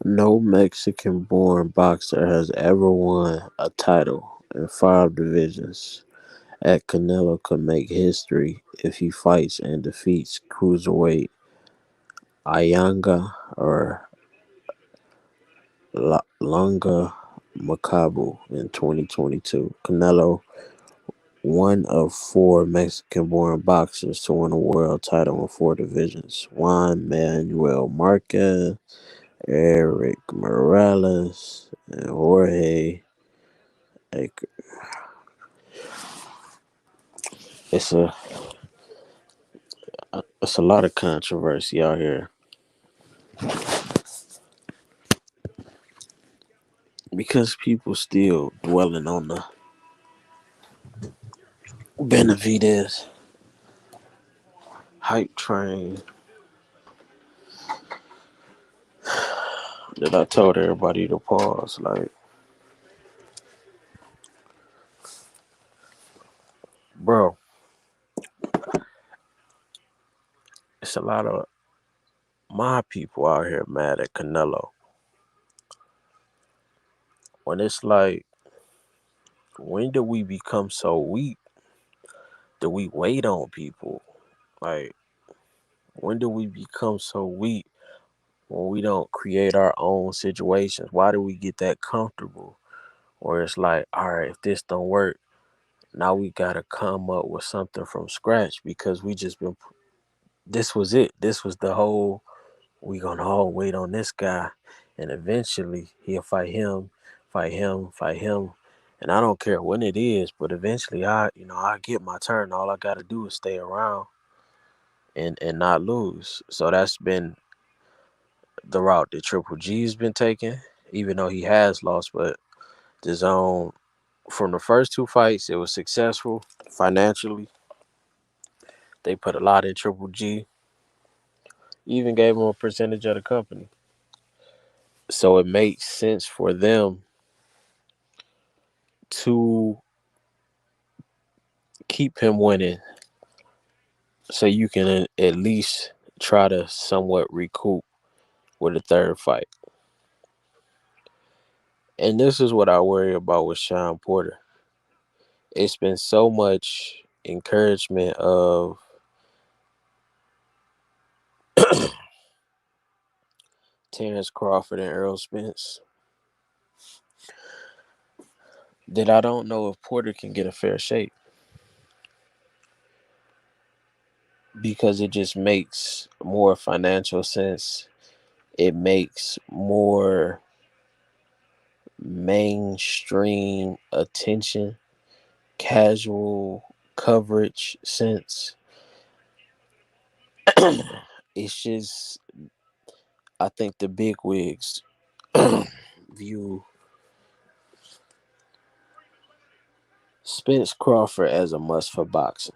No Mexican-born boxer has ever won a title in five divisions. At Canelo could make history if he fights and defeats Cruiserweight Llunga or Llunga Makabu in 2022. Canelo, one of four Mexican-born boxers to win a world title in four divisions. Juan Manuel Marquez, Eric Morales, and Jorge. It's a it's a lot of controversy out here because people still dwelling on the Benavidez hype train that I told everybody to pause. Like, bro, it's a lot of my people out here mad at Canelo when it's like, when do we become so weak that we wait on people? Like, when do we become so weak when we don't create our own situations? Why do we get that comfortable? Where it's like, all right, if this don't work, now we gotta come up with something from scratch because we just been. This was it. This was the whole. We gonna all wait on this guy, and eventually he'll fight him, fight him, fight him, and I don't care when it is. But eventually, I get my turn. All I gotta do is stay around and not lose. So that's been the route that Triple G's been taking, even though he has lost. But the zone from the first two fights, it was successful financially. They put a lot in Triple G, even gave him a percentage of the company. So it makes sense for them to keep him winning so you can at least try to somewhat recoup with a third fight. And this is what I worry about with Sean Porter. It's been so much encouragement of Terrence Crawford and Errol Spence that I don't know if Porter can get a fair shake because it just makes more financial sense. It makes more mainstream attention, casual coverage sense. It's just, I think the big wigs view Spence Crawford as a must for boxing.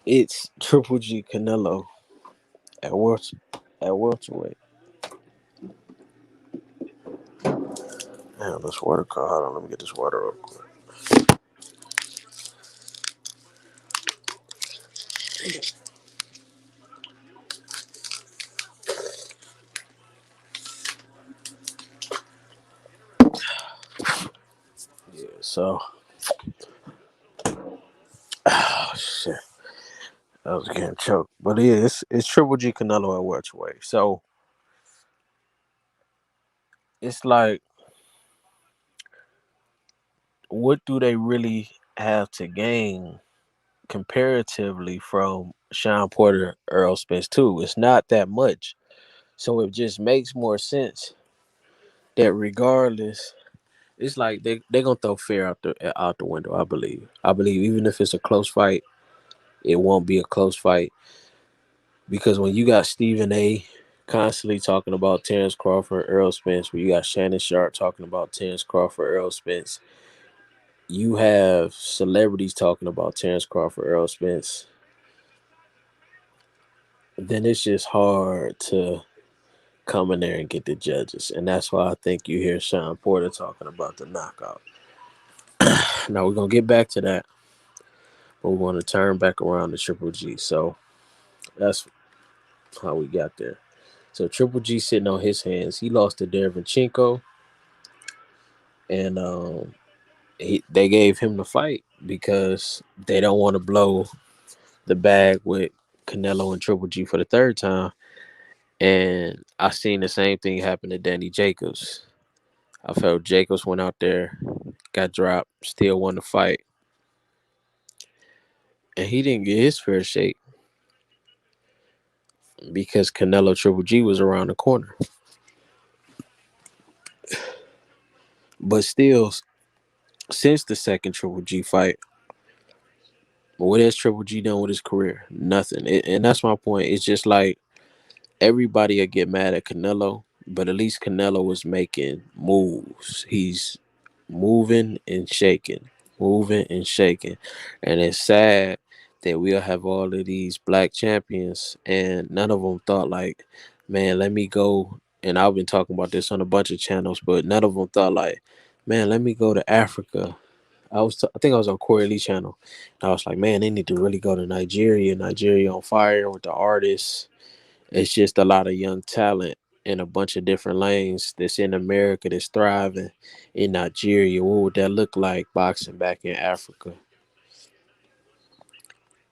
It's Triple G Canelo at welterweight. Man, this water cold. Hold on, let me get this water real quick. Yeah, so oh shit, I was getting choked. But yeah, it's Triple G Canelo at welterweight. So it's like, what do they really have to gain comparatively from Sean Porter, Earl Spence too? It's not that much. So it just makes more sense that regardless, it's like they're gonna throw fear out the window. I believe. I believe even if it's a close fight, it won't be a close fight because when you got Stephen A. constantly talking about Terrence Crawford, Earl Spence, where you got Shannon Sharp talking about Terrence Crawford, Earl Spence, you have celebrities talking about Terrence Crawford, Earl Spence, then it's just hard to come in there and get the judges. And that's why I think you hear Sean Porter talking about the knockout. Now we're gonna get back to that, but we want to turn back around to Triple G. So that's how we got there. So Triple G sitting on his hands. He lost to Derevchenko, and they gave him the fight because they don't want to blow the bag with Canelo and Triple G for the third time. And I seen the same thing happen to Danny Jacobs. I felt Jacobs went out there, got dropped, still won the fight, and he didn't get his fair shake because Canelo Triple G was around the corner. But still, since the second Triple G fight, what has Triple G done with his career? Nothing. And that's my point. It's just like everybody will get mad at Canelo, but at least Canelo was making moves. He's moving and shaking, moving and shaking. And it's sad that we'll have all of these black champions and none of them thought like, man, let me go. And I've been talking about this on a bunch of channels, but none of them thought like, man, let me go to Africa. I think I was on Corey Lee channel. And I was like, man, they need to really go to Nigeria. Nigeria on fire with the artists. It's just a lot of young talent in a bunch of different lanes that's in America that's thriving in Nigeria. What would that look like boxing back in Africa?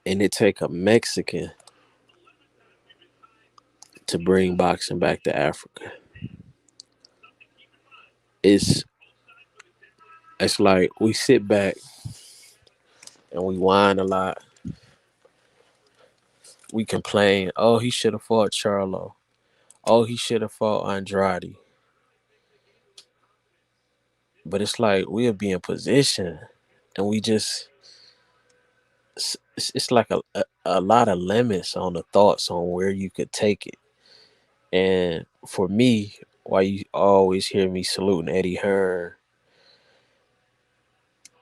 And it take a Mexican to bring boxing back to Africa. It's it's like we sit back and we whine a lot. We complain, oh, he should have fought Charlo. Oh, he should have fought Andrade. But it's like we'll be in position and we just it's like a lot of limits on the thoughts on where you could take it. And for me, why you always hear me saluting Eddie Hearn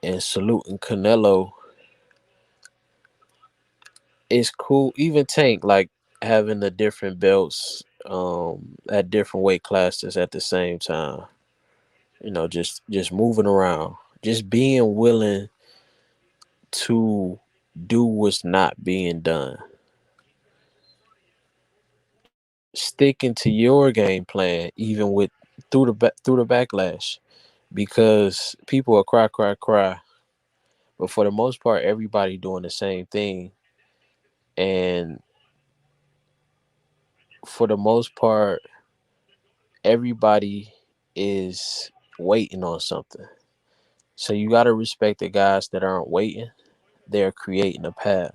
and saluting Canelo, it's cool. Even Tank, like having the different belts at different weight classes at the same time. Just moving around, just being willing to do what's not being done, sticking to your game plan even with through the backlash, because people will cry cry cry, but for the most part everybody doing the same thing. And for the most part everybody is waiting on something, so you got to respect the guys that aren't waiting. They're creating a path,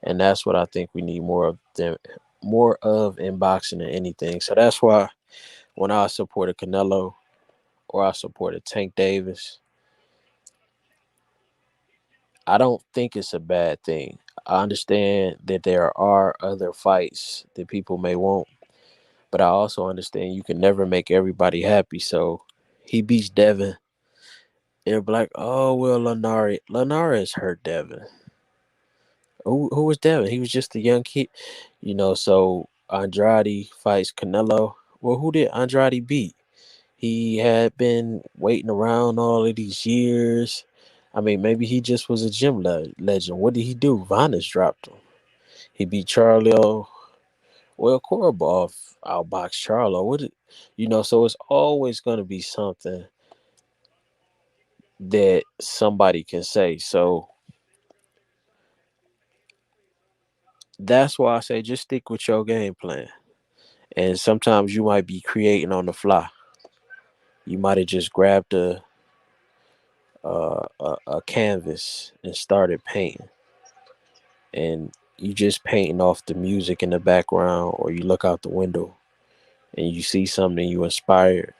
and that's what I think we need more of in boxing than anything. So that's why when I supported Canelo or I supported Tank Davis, I don't think it's a bad thing. I understand that there are other fights that people may want, but I also understand you can never make everybody happy. So he beats Devin, and they're like, oh well, Linares hurt Devin. Who was Devin? He was just a young kid, So Andrade fights Canelo. Well, who did Andrade beat? He had been waiting around all of these years. I mean, maybe he just was a legend. What did he do? Vanas dropped him. He beat Charlo. Well, Korobov outboxed Charlo. So it's always going to be something that somebody can say. So that's why I say just stick with your game plan. And sometimes you might be creating on the fly. You might have just grabbed a canvas and started painting, and you just painting off the music in the background, or you look out the window and you see something you inspired,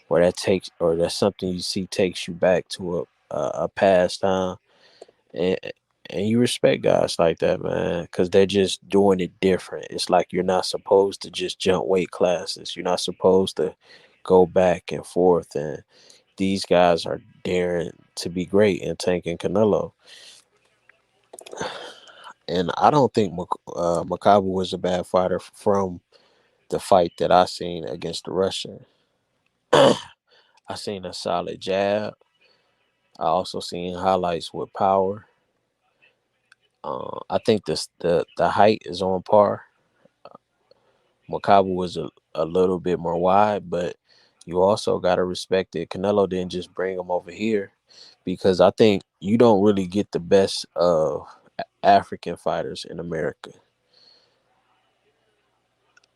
or that's something you see takes you back to a past time, and and you respect guys like that, man, because they're just doing it different. It's like you're not supposed to just jump weight classes. You're not supposed to go back and forth, and these guys are daring to be great and tanking Canelo. And I don't think Makabu was a bad fighter from the fight that I seen against the Russian. I seen a solid jab. I also seen highlights with power. I think the height is on par. Makabu was a little bit more wide, but you also got to respect that Canelo didn't just bring him over here, because I think you don't really get the best of African fighters in America.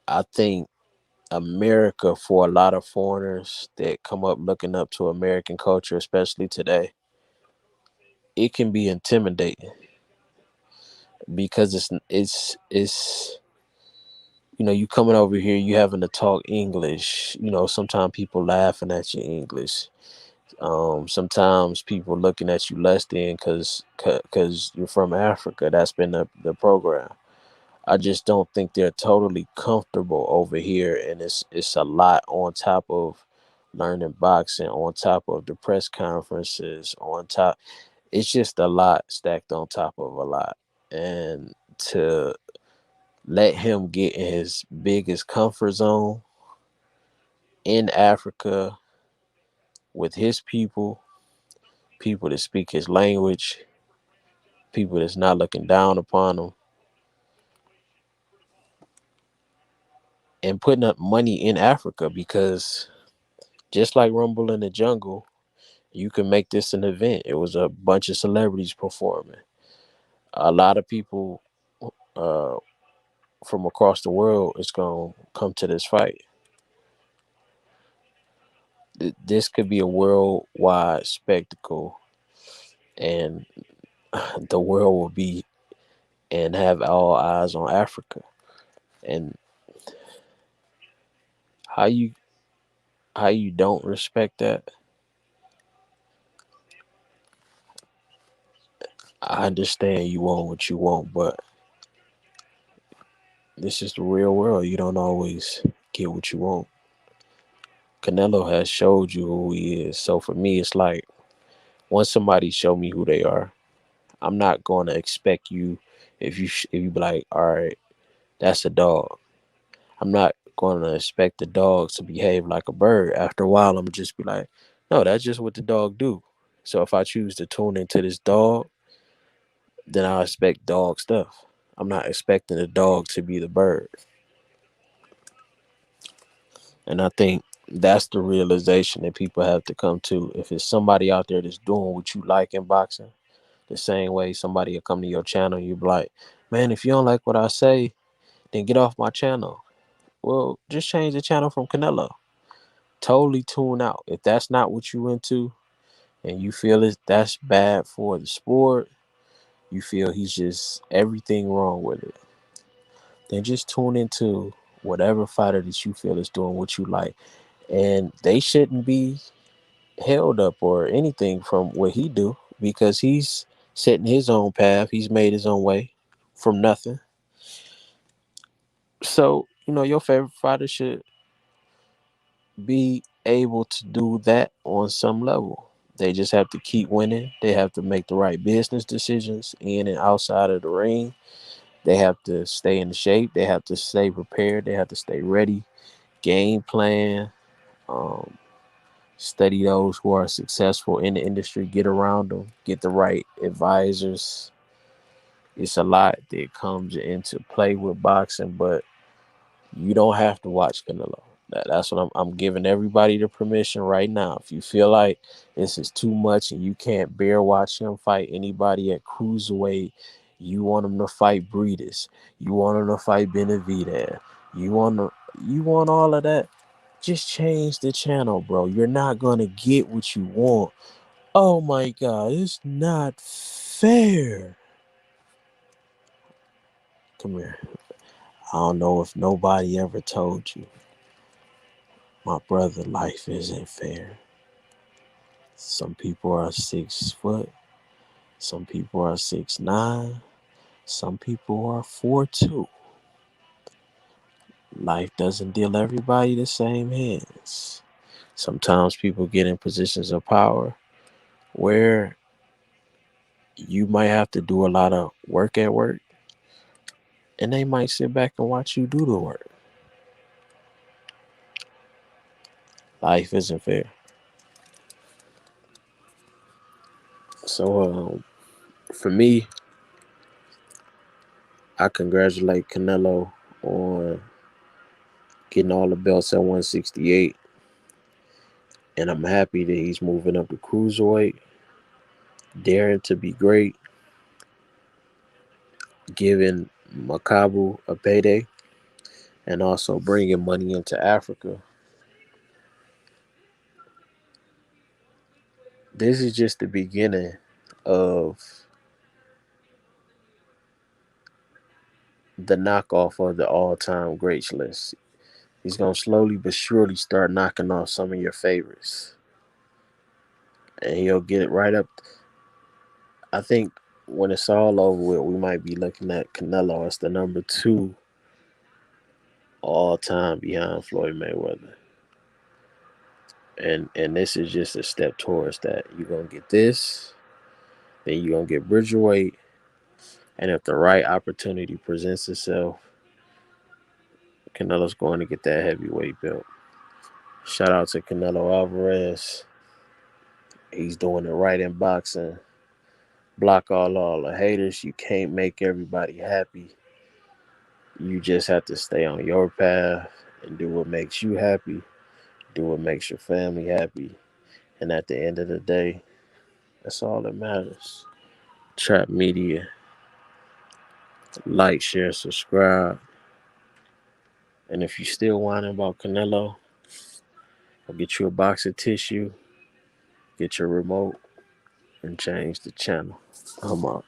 I think America, for a lot of foreigners that come up looking up to American culture, especially today, it can be intimidating because it's you coming over here, you having to talk English. Sometimes people laughing at your English. Sometimes people looking at you less than because you're from Africa. That's been the program. I just don't think they're totally comfortable over here, and it's a lot on top of learning boxing, on top of the press conferences, on top. It's just a lot stacked on top of a lot, and to let him get in his biggest comfort zone in Africa with his people that speak his language, people that's not looking down upon him, and putting up money in Africa, because just like Rumble in the Jungle, you can make this an event. It was a bunch of celebrities performing. A lot of people uh, from across the world is going to come to this fight. This could be a worldwide spectacle, and the world will be and have all eyes on Africa. And how you how you don't respect that, I understand you want what you want, but this is the real world. You don't always get what you want. Canelo has showed you who he is. So for me, it's like once somebody show me who they are, I'm not going to expect you if you be like, all right, that's a dog. I'm not going to expect the dog to behave like a bird. After a while, I'm just be like, no, that's just what the dog do. So if I choose to tune into this dog, then I expect dog stuff. I'm not expecting the dog to be the bird. And I think that's the realization that people have to come to. If it's somebody out there that's doing what you like in boxing, the same way somebody will come to your channel, you be like, man, if you don't like what I say, then get off my channel. Well, just change the channel from Canelo. Totally tune out. If that's not what you into and you feel that's bad for the sport, you feel he's just everything wrong with it, then just tune into whatever fighter that you feel is doing what you like. And they shouldn't be held up or anything from what he do, because he's setting his own path. He's made his own way from nothing. So, your favorite fighter should be able to do that on some level. They just have to keep winning. They have to make the right business decisions in and outside of the ring. They have to stay in shape. They have to stay prepared. They have to stay ready. Game plan. Um, Study those who are successful in the industry. Get around them. Get the right advisors. It's a lot that comes into play with boxing, but you don't have to watch Canelo. That's what I'm giving everybody the permission right now. If you feel like this is too much and you can't bear watching him fight anybody at cruiserweight, you want him to fight Breedis, you want him to fight Benavidez, you want all of that, just change the channel, bro. You're not gonna get what you want. Oh my God, it's not fair. Come here. I don't know if nobody ever told you, my brother, life isn't fair. Some people are 6 foot, some people are 6'9", some people are 4'2". Life doesn't deal everybody the same hands. Sometimes people get in positions of power where you might have to do a lot of work at work, and they might sit back and watch you do the work. Life isn't fair. So for me, I congratulate Canelo on getting all the belts at 168. And I'm happy that he's moving up to cruiserweight, daring to be great, giving Makabu a payday, and also bringing money into Africa. This is just the beginning of the knockoff of the all-time greats list. He's gonna slowly but surely start knocking off some of your favorites, and he'll get it right up. I think when it's all over with, we might be looking at Canelo as the number two all time behind Floyd Mayweather. And this is just a step towards that. You're gonna get this, then you're gonna get Bridgerweight, and if the right opportunity presents itself, Canelo's going to get that heavyweight belt. Shout out to Canelo Alvarez. He's doing it right in boxing. Block all the haters. You can't make everybody happy. You just have to stay on your path and do what makes you happy. Do what makes your family happy. And at the end of the day, that's all that matters. Trap Media. Like, share, subscribe. And if you still whining about Canelo, I'll get you a box of tissue, get your remote, and change the channel. I'm out.